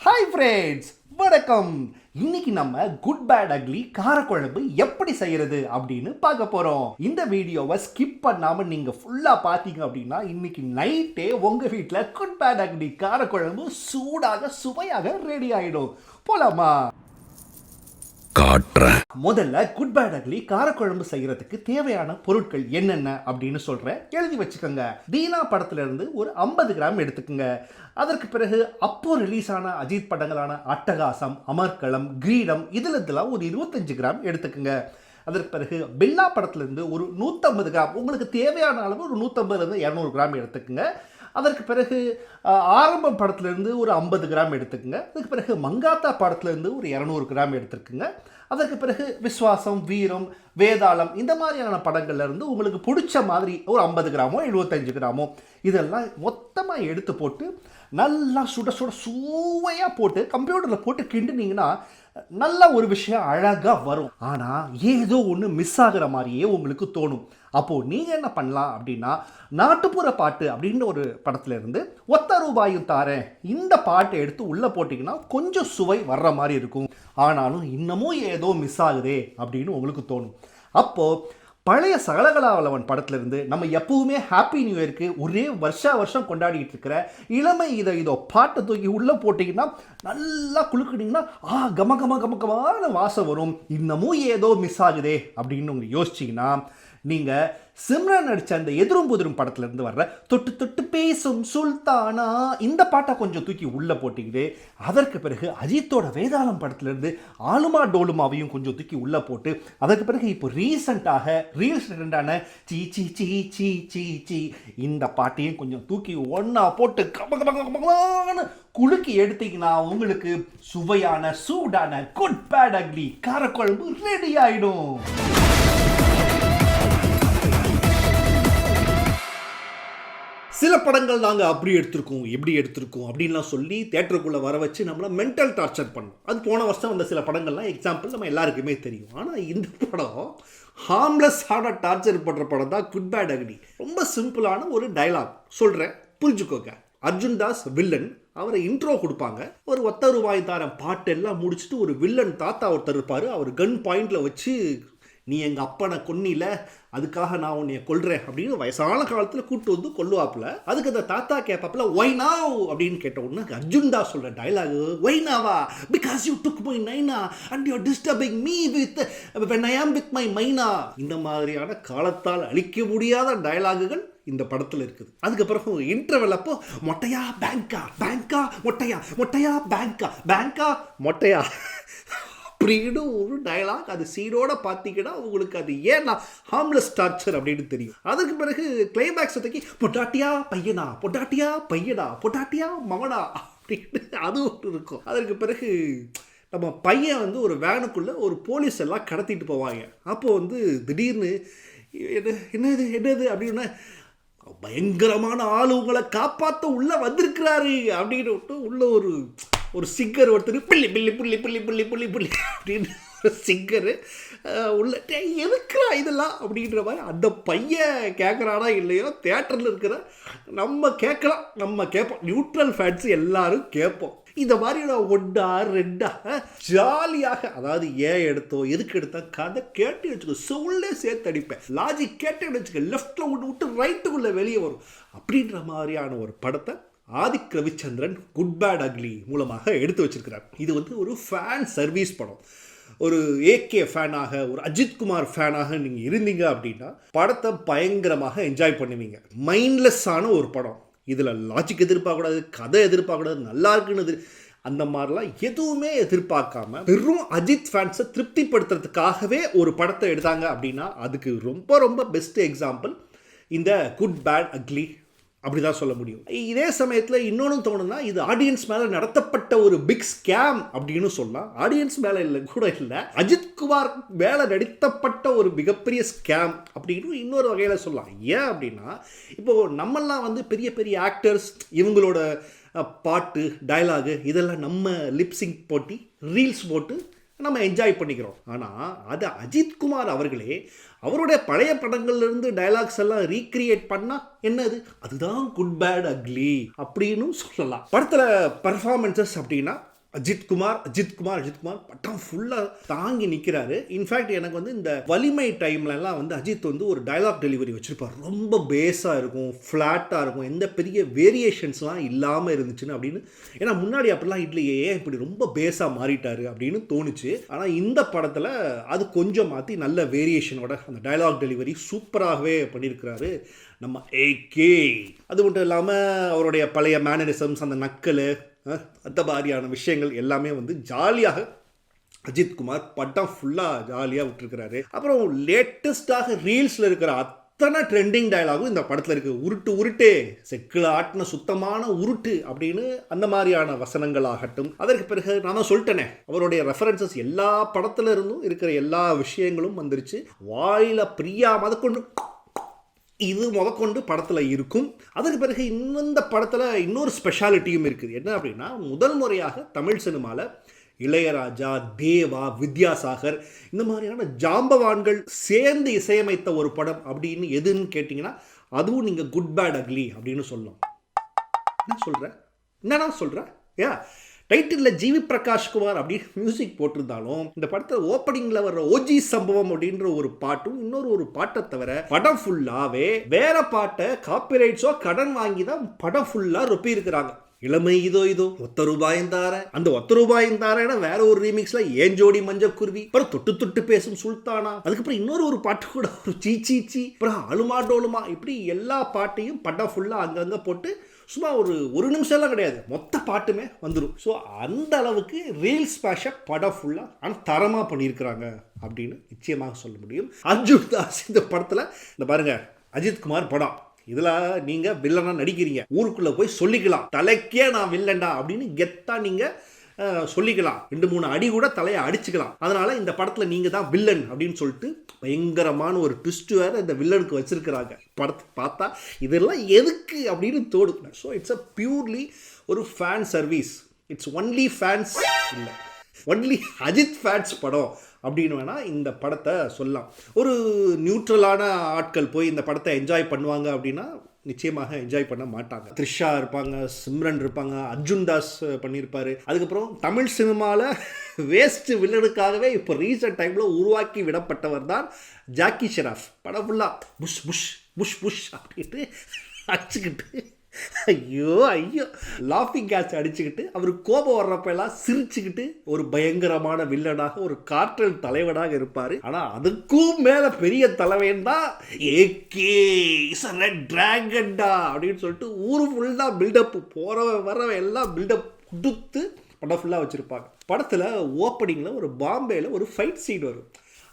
Hi friends, வணக்கம். இன்னைக்கு நம்ம குட் பேட் அக்லி காரக்குழம்பு எப்படி செய்யறது அப்படின்னு பார்க்க போறோம். இந்த வீடியோவை ஸ்கிப் பண்ணாம நீங்க ஃபுல்லா பார்த்தீங்க அப்படின்னா இன்னைக்கு நைட்டே உங்க வீட்டில் குட் பேட் அக்லி காரக்குழம்பு சூடாக சுவையாக ரெடி ஆயிடும். போலாமா? காட்டுறேன். முதல்ல குட் பேட் அக்லி காரக்குழம்பு செய்யறதுக்கு தேவையான பொருட்கள் என்னென்ன அப்படின்னு சொல்றேன், எழுதி வச்சுக்கோங்க. தீனா படத்துல இருந்து ஒரு 50 கிராம் எடுத்துக்கோங்க. அதற்கு பிறகு அப்போ ரிலீஸ் ஆன அஜித் படங்களான அட்டகாசம், அமர்க்களம், கிரீடம் இதுல ஒரு 25 கிராம் எடுத்துக்கோங்க. அதற்கு பிறகு பில்லா படத்துலேருந்து ஒரு 150 கிராம், உங்களுக்கு தேவையான அளவு ஒரு 150 200 கிராம் எடுத்துக்கோங்க. அதற்கு பிறகு ஆரம்பம் படத்துலேருந்து ஒரு 50 கிராம் எடுத்துக்கோங்க. அதுக்கு பிறகு மங்காத்தா படத்துலேருந்து ஒரு 200 கிராம் எடுத்துக்கோங்க. அதற்கு பிறகு விஸ்வாசம், வீரம், வேதாளம் இந்த மாதிரியான படங்கள்லேருந்து உங்களுக்கு பிடிச்ச மாதிரி ஒரு 50 கிராமோ 75 கிராமோ இதெல்லாம் மொத்தமாக எடுத்து போட்டு நல்லா சுட சுட சுவையாக போட்டு கம்ப்யூட்டரில் போட்டு கிண்டுனீங்கன்னா நல்ல ஒரு விஷயம் அழகாக வரும். ஆனால் ஏதோ ஒன்று மிஸ் ஆகிற மாதிரியே உங்களுக்கு தோணும். அப்போது நீங்கள் என்ன பண்ணலாம் அப்படின்னா, நாட்டுப்புற பாட்டு அப்படின்ற ஒரு படத்துல இருந்து ஒத்த ரூபாயும் தாரேன் இந்த பாட்டை எடுத்து உள்ளே போட்டிங்கன்னா கொஞ்சம் சுவை வர்ற மாதிரி இருக்கும். ஆனாலும் இன்னமும் ஏதோ மிஸ் ஆகுதே அப்படின்னு உங்களுக்கு தோணும். அப்போது பழைய சகலகலாவலவன் படத்துலேருந்து நம்ம எப்பவுமே ஹாப்பி நியூ இயருக்கு ஒரே வருஷம் கொண்டாடிட்டு இருக்கிற இளமை இதோ பாட்டை தூக்கி உள்ளே போட்டிங்கன்னா நல்லா குலுக்குனீங்கன்னா கம கம கம கமான வாசம் வரும். இன்னமும் ஏதோ மிஸ் ஆகுதே அப்படின்னு உங்களுக்கு யோசிச்சிங்கன்னா நீங்கள் சிம்ரன் நடித்த அந்த எதிரும் புதிரும் படத்துலேருந்து வர்ற தொட்டு தொட்டு பேசும் சுல்தானா இந்த பாட்டை கொஞ்சம் தூக்கி உள்ளே போட்டிக்கிட்டு அதற்கு பிறகு அஜித்தோட வேதாளம் படத்துலேருந்து ஆலுமா டோலுமாவையும் கொஞ்சம் தூக்கி உள்ளே போட்டு அதற்கு பிறகு இப்போ ரீசண்டான சீ சீ சீ சீ சீ சீ இந்த பாட்டையும் கொஞ்சம் தூக்கி ஒன்றா போட்டு கமகமகமகமான குலுக்கி எடுத்தீங்கன்னா உங்களுக்கு சுவையான சூடான குட் பேட் அக்லி காரக்குழம்பு ரெடி ஆயிடும். சில படங்கள் நாங்கள் அப்படி எடுத்திருக்கோம், எப்படி எடுத்திருக்கோம் அப்படின்லாம் சொல்லி தேட்டருக்குள்ளே வர வச்சு நம்மளை மென்டல் டார்ச்சர் பண்ணோம். அது போன வருஷம் வந்த சில படங்கள்லாம் எக்ஸாம்பிள் நம்ம எல்லாருக்குமே தெரியும். ஆனால் இந்த படம் ஹார்ம்லெஸ்ஸான டார்ச்சர் பண்ணுற படம் தான் குட் பேட் அக்லி. ரொம்ப சிம்பிளான ஒரு டைலாக் சொல்கிறேன், புரிஞ்சுக்கோங்க. அர்ஜுன் தாஸ் வில்லன், அவரை இன்ட்ரோ கொடுப்பாங்க. ஒரு ஒத்த ரூபாய் தாரம் பாட்டு எல்லாம் முடிச்சுட்டு ஒரு வில்லன் தாத்தா ஒருத்தர் இருப்பார். அவர் கன் பாயிண்டில் வச்சு நீ எங்கள் அப்பனை கொன்னில, அதுக்காக நான் உன்னைய கொல்றேன் அப்படின்னு வயசான காலத்தில் கூப்பிட்டு வந்து கொல்லுவாப்புல. அதுக்கு அந்த தாத்தா கேட்பாப்புல ஒய் நாவ் அப்படின்னு கேட்ட உடனே அர்ஜுன் தாஸ் சொல்ற டைலாக் ஒய் நாவா, because you took my Naina and you disturbing me with when I am with my மைனா. இந்த மாதிரியான காலத்தால் அழிக்க முடியாத டைலாகுகள் இந்த படத்தில் இருக்குது. அதுக்கப்புறம் இன்டர்வல் அப்போ மொட்டையா பேங்கா, பேங்கா மொட்டையா, மொட்டையா பேங்கா, பேங்கா மொட்டையா அப்படின்னு ஒரு டைலாக். அது சீனோட பார்த்தீங்கன்னா உங்களுக்கு அது ஏன்னா ஹார்ம்லெஸ் டார்ச்சர் அப்படின்னு தெரியும். அதுக்கு பிறகு கிளைமேக்ஸ் தூக்கி பொட்டாட்டியா பையனா, பொட்டாட்டியா பையனா, பொட்டாட்டியா மவனா அப்படின்னு அது ஒன்று இருக்கும். அதற்கு பிறகு நம்ம பையன் வந்து ஒரு வேனுக்குள்ளே ஒரு போலீஸ் எல்லாம் கடத்திட்டு போவாங்க. அப்போது திடீர்னு என்னது அப்படின்னா பயங்கரமான ஆள் உங்களை காப்பாற்ற உள்ளே வந்திருக்கிறாரு அப்படின்னு விட்டு உள்ள ஒரு சிங்கர் ஒருத்தர் பிள்ளி பிள்ளி புள்ளி புள்ளி புள்ளி புள்ளி புள்ளி அப்படின்னு ஒரு சிங்கரு உள்ள எதுக்குறா இதெல்லாம் அப்படின்ற மாதிரி அந்த பையன் கேட்குறானா இல்லையோ தேட்டரில் இருக்கிற நம்ம கேட்கலாம், நம்ம கேட்போம், நியூட்ரல் ஃபேன்ஸ் எல்லாரும் கேட்போம். இந்த மாதிரி நான் 1 2 ஜாலியாக, அதாவது ஏன் எடுத்தோம் எதுக்கு எடுத்தா கதை கேட்டு வச்சுக்கோ, சொல்லே சேர்த்து அடிப்பேன், லாஜிக் கேட்டு வச்சுக்க, லெஃப்டில் விட்டு ரைட்டுக்குள்ளே வெளியே வரும் அப்படின்ற மாதிரியான ஒரு படத்தை Adhik Ravichandran good bad ugly மூலமாக எடுத்து வச்சிருக்கிறார். இது வந்து ஒரு ஃபேன் சர்வீஸ் படம். ஒரு ஏகே ஃபேனாக, ஒரு அஜித்குமார் ஃபேனாக நீங்கள் இருந்தீங்க அப்படின்னா படத்தை பயங்கரமாக என்ஜாய் பண்ணுவீங்க. மைண்ட்லெஸ்ஸான ஒரு படம். இதில் லாஜிக் எதிர்பார்க்கக்கூடாது, கதை எதிர்பார்க்கக்கூடாது, நல்லா இருக்குன்னு அந்த மாதிரிலாம் எதுவுமே எதிர்பார்க்காம வெறும் அஜித் ஃபேன்ஸை திருப்திப்படுத்துறதுக்காகவே ஒரு படத்தை எடுத்தாங்க அப்படின்னா அதுக்கு ரொம்ப ரொம்ப பெஸ்ட் எக்ஸாம்பிள் இந்த குட் பேட் அக்லி அப்படி தான் சொல்ல முடியும். இதே சமயத்தில் இன்னொன்று தோணுன்னா இது ஆடியன்ஸ் மேலே நடத்தப்பட்ட ஒரு பிக் ஸ்கேம் அப்படின்னு சொல்லலாம். ஆடியன்ஸ் மேலே இல்லை கூட இல்லை, அஜித்குமார் மேலே நடத்தப்பட்ட ஒரு மிகப்பெரிய ஸ்கேம் அப்படின்னு இன்னொரு வகையில் சொல்லலாம். ஏன் அப்படின்னா இப்போது நம்மெல்லாம் வந்து பெரிய பெரிய ஆக்டர்ஸ் இவங்களோட பாட்டு டைலாகு இதெல்லாம் நம்ம லிப்சிங் போட்டி ரீல்ஸ் போட்டு நம்ம என்ஜாய் பண்ணிக்கிறோம். ஆனால் அது அஜித்குமார் அவர்களே அவருடைய பழைய படங்கள்லேருந்து டைலாக்ஸ் எல்லாம் ரீக்ரியேட் பண்ணால் என்னது, அதுதான் குட் பேட் அக்லி அப்படின்னு சொல்லலாம். படத்தில் பர்ஃபார்மன்ஸஸ் அப்படின்னா அஜித்குமார் பட்டம் ஃபுல்லாக தாங்கி நிற்கிறாரு. இன்ஃபேக்ட் எனக்கு வந்து இந்த வலிமை டைம்லலாம் வந்து அஜித் வந்து ஒரு டைலாக் டெலிவரி வச்சுருப்பார். ரொம்ப பேஸாக இருக்கும், ஃப்ளாட்டாக இருக்கும், எந்த பெரிய வேரியேஷன்ஸ்லாம் இல்லாமல் இருந்துச்சுன்னு அப்படின்னு. ஏன்னா முன்னாடி அப்படிலாம் இல்லையே, இப்படி ரொம்ப பேஸாக மாறிட்டாரு அப்படின்னு தோணுச்சு. ஆனால் இந்த படத்தில் அது கொஞ்சம் மாற்றி நல்ல வேரியேஷனோட அந்த டைலாக் டெலிவரி சூப்பராகவே பண்ணியிருக்கிறாரு நம்ம ஏகே. அது மட்டும் இல்லாமல் அவருடைய பழைய மேனரிசம்ஸ், அந்த நக்கல், அந்த மாதிரியான விஷயங்கள் எல்லாமே வந்து ஜாலியாக அஜித்குமார் பட்டம் ஃபுல்லாக ஜாலியாக விட்டுருக்கிறாரு. அப்புறம் லேட்டஸ்டாக ரீல்ஸில் இருக்கிற அத்தனை ட்ரெண்டிங் டயலாகும் இந்த படத்தில் இருக்குது. உருட்டு செக்கில் ஆட்டின சுத்தமான உருட்டு அப்படின்னு அந்த மாதிரியான வசனங்கள் ஆகட்டும். அதற்கு பிறகு நான் தான் சொல்லிட்டேனே, அவருடைய ரெஃபரன்சஸ் எல்லா படத்துல இருந்தும் இருக்கிற எல்லா விஷயங்களும் வந்துருச்சு. வாயில பிரியா முதற்கொண்டு இது முதற்கொண்டு படத்தில் இருக்கும். அதற்கு பிறகு இந்த படத்தில் இன்னொரு ஸ்பெஷாலிட்டியும் இருக்குது. என்ன அப்படின்னா, முதல் முறையாக தமிழ் சினிமாவில் இளையராஜா, தேவா, வித்யாசாகர் இந்த மாதிரியான ஜாம்பவான்கள் சேர்ந்து இசையமைத்த ஒரு படம் அப்படின்னு எதுன்னு கேட்டிங்கன்னா அதுவும் நீங்கள் குட் பேட் அக்லி அப்படின்னு சொல்லலாம். என்னன்னா சொல்கிறேன் டைட்டிலில் ஜிவி பிரகாஷ்குமார் அப்படின்னு மியூசிக் போட்டிருந்தாலும் இந்த படத்தில் ஓப்பனிங்கில் வர்ற ஓஜி சம்பவம் அப்படின்ற ஒரு பாட்டும் ஒரு பாட்டை தவிர படம் ஃபுல்லாகவே வேற பாட்டை காப்பிரைட்ஸோ கடன் வாங்கி தான் படம் ஃபுல்லாக ரொப்பி இருக்கிறாங்க. இளமை இதோ ₹1 தார, அந்த ₹1 வேற ஒரு ரீமிக்ஸ்ல ஏன் ஜோடி மஞ்ச குருவி, அப்புறம் தொட்டு பேசும் சுல்தானா, அதுக்கப்புறம் இன்னொரு பாட்டு கூட ஒரு சீ, அப்புறம் அலுமா டோலுமா, இப்படி எல்லா பாட்டையும் படம் ஃபுல்லா அங்கங்க போட்டு சும்மா ஒரு நிமிஷம் எல்லாம் கிடையாது, மொத்த பாட்டுமே வந்துடும். ஸோ அந்த அளவுக்கு ரீல்ஸ் பேஷ படம் ஃபுல்லாக ஆனால் தரமாக பண்ணியிருக்கிறாங்க அப்படின்னு நிச்சயமாக சொல்ல முடியும். அர்ஜுன் தாஸ் இந்த படத்தில் இந்த பாருங்க, அஜித்குமார் படம், இதில் நீங்கள் வில்லனாக நடிக்கிறீங்க, ஊருக்குள்ளே போய் சொல்லிக்கலாம் தலைக்கே நான் வில்லன்டா அப்படின்னு கெத்தா நீங்கள் சொல்லிக்கலாம், 2-3 அடி கூட தலையை அடிச்சுக்கலாம். அதனால இந்த படத்தில் நீங்கள் தான் வில்லன் அப்படின்னு சொல்லிட்டு பயங்கரமான ஒரு ட்விஸ்ட் வேறு இந்த வில்லனுக்கு வச்சிருக்கிறாங்க. படத்தை பார்த்தா இதெல்லாம் எதுக்கு அப்படின்னு தோடும். ஸோ இட்ஸ் அ பியூர்லி ஒரு fan service. It's only fans இல்லை, ஒன்லி அஜித் ஃபேன்ஸ் படம் அப்படின்னு வேணால் இந்த படத்தை சொல்லலாம். ஒரு நியூட்ரலான ஆட்கள் போய் இந்த படத்தை என்ஜாய் பண்ணுவாங்க அப்படின்னா நிச்சயமாக என்ஜாய் பண்ண மாட்டாங்க. த்ரிஷா இருப்பாங்க, சிம்ரன் இருப்பாங்க, அர்ஜுன் தாஸ் பண்ணியிருப்பாரு. அதுக்கப்புறம் தமிழ் சினிமாவில் வேஸ்ட் வில்லனுக்காகவே இப்போ ரீசெண்ட் டைமில் உருவாக்கி விடப்பட்டவர் தான் ஜாக்கி ஷெராஃப். படம் ஃபுல்லாக புஷ் புஷ் புஷ் புஷ் அப்படின்ட்டு அடிச்சுக்கிட்டு ஐயோ லாஃபிங் கேட்ச் அடிச்சுக்கிட்டு அவர் கோபம் வர்றப்ப எல்லாம் சிரிச்சுக்கிட்டு ஒரு பயங்கரமான வில்லனாக, ஒரு காற்றல் தலைவனாக இருப்பார். ஆனால் அதுக்கும் மேலே பெரிய தலைவன் தான் ஏகே இஸ் அ ரெட் டிராகன்டா அப்படின்னு சொல்லிட்டு ஊர் ஃபுல்லாக பில்டப், போகிறவன் வரவன் எல்லாம் பில்டப் கொடுத்து படம் ஃபுல்லாக வச்சுருப்பாங்க. படத்தில் ஓப்பனிங்கில் ஒரு பாம்பேயில் ஒரு ஃபைட் சீன் வரும்.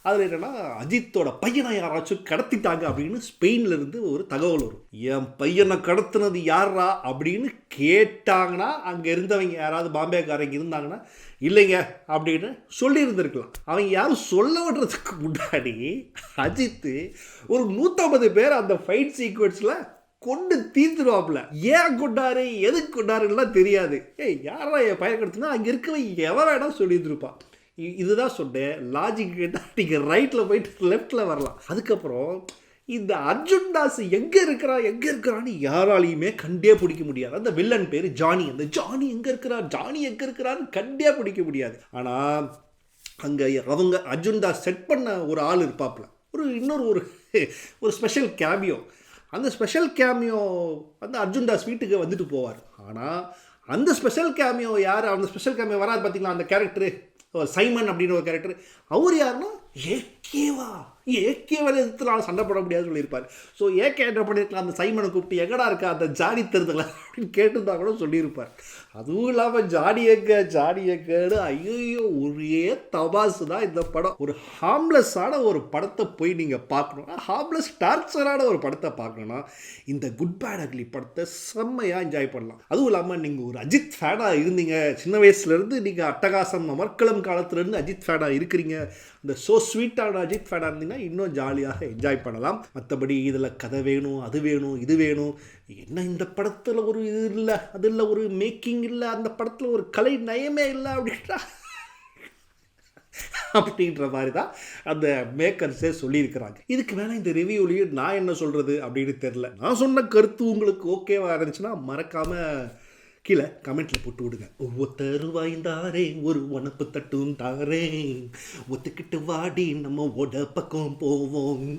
அதில் என்னென்னா, அஜித்தோட பையனை யாராச்சும் கடத்திட்டாங்க அப்படின்னு ஸ்பெயின்லேருந்து ஒரு தகவல் வரும். என் பையனை கடத்தினது யாரா அப்படின்னு கேட்டாங்கன்னா அங்கே இருந்தவங்க யாராவது பாம்பேக்காரங்க இருந்தாங்கன்னா இல்லைங்க அப்படின்னு சொல்லியிருந்துருக்கலாம். அவங்க யாரும் சொல்ல விடுறதுக்கு முன்னாடி அஜித்து ஒரு 150 பேர் அந்த ஃபைட் சீக்வன்ஸில் கொண்டு தீர்த்துருவாப்புல. ஏன் கொண்டாரு, எதுக்கு கொண்டாருலாம் தெரியாது. யாரா என் பையன் கடத்தினா அங்கே இருக்கவங்க எவன் வேணால் சொல்லியிருந்துருப்பான். இதுதான் சொன்னேன், லாஜிக் கேட்டால் நீங்கள் ரைட்டில் போயிட்டு லெஃப்டில் வரலாம். அதுக்கப்புறம் இந்த அர்ஜுன் தாஸ் எங்கே இருக்கிறான்னு யாராலையுமே கண்டே பிடிக்க முடியாது. அந்த வில்லன் பேர் ஜானி. அந்த ஜானி எங்கே இருக்கிறான்னு கண்டே பிடிக்க முடியாது. ஆனால் அங்கே அவங்க அர்ஜுன் தாஸ் செட் பண்ண ஒரு ஆள் இருப்பாப்புல, ஒரு ஸ்பெஷல் கேமியோ. அந்த ஸ்பெஷல் கேமியோ வந்து அர்ஜுன் தாஸ் வீட்டுக்கு வந்துட்டு போவார். ஆனால் அந்த ஸ்பெஷல் கேமியோ யார், அந்த ஸ்பெஷல் கேமியோ வராது பார்த்தீங்களா, அந்த கேரக்டரு சைமன் அப்படின்னு ஒரு கேரக்டர். அவர் யாருன்னா ஏகேவால் எதிர்த்து சண்டை போட முடியாதுன்னு சொல்லியிருப்பார். ஸோ ஏகே என்ன பண்ணியிருக்கலாம், அந்த சைமனை கூப்பிட்டு எங்கடா இருக்கா அந்த ஜாடி தருதலை அப்படின்னு கேட்டுருந்தா கூட சொல்லியிருப்பார். அதுவும் இல்லாமல் ஜாடி எங்கன்னு ஐயோ ஒரே தபாசு தான் இந்த படம். ஒரு ஹார்ம்லெஸ்ஸான ஒரு படத்தை போய் நீங்கள் பார்க்கணுன்னா, ஹார்ம்லெஸ் டார்ச்சரான ஒரு படத்தை பார்க்கணுன்னா இந்த குட் பேட் அக்லி படத்தை செம்மையாக என்ஜாய் பண்ணலாம். அதுவும் இல்லாமல் நீங்கள் ஒரு அஜித் ஃபேனாக இருந்தீங்க, சின்ன வயசுலேருந்து நீங்கள் அட்டகாசம் அமர்க்களம் காலத்துலேருந்து அஜித் ஃபேனாக இருக்கிறீங்க, இந்த ஸோ ஸ்வீட்டான அஜித் ஃபேனாக இருந்தீங்கன்னா இன்னும் ஜாலியாக என்ஜாய் பண்ணலாம். மற்றபடி இதில் கதை வேணும், அது வேணும், இது வேணும், என்ன இந்த படத்தில் ஒரு இது இல்லை, அது இல்லை, ஒரு மேக்கிங் இல்லை, அந்த படத்தில் ஒரு கலை நயமே இல்லை அப்படின்னா அப்படின்ற மாதிரி தான் அந்த மேக்கர்ஸே சொல்லியிருக்கிறாங்க. இதுக்கு மேலே இந்த ரிவ்யூலையும் நான் என்ன சொல்கிறது அப்படின்னு தெரில. நான் சொன்ன கருத்து உங்களுக்கு ஓகேவா இருந்துச்சுன்னா மறக்காமல் கீழே கமெண்ட்டில் போட்டு விடுங்க. ஒவ்வொருத்தரு வாய்ந்தாரே ஒரு உனப்பு தட்டும் தாரே, ஒத்துக்கிட்டு வாடி நம்ம ஓட பக்கம் போவோம்.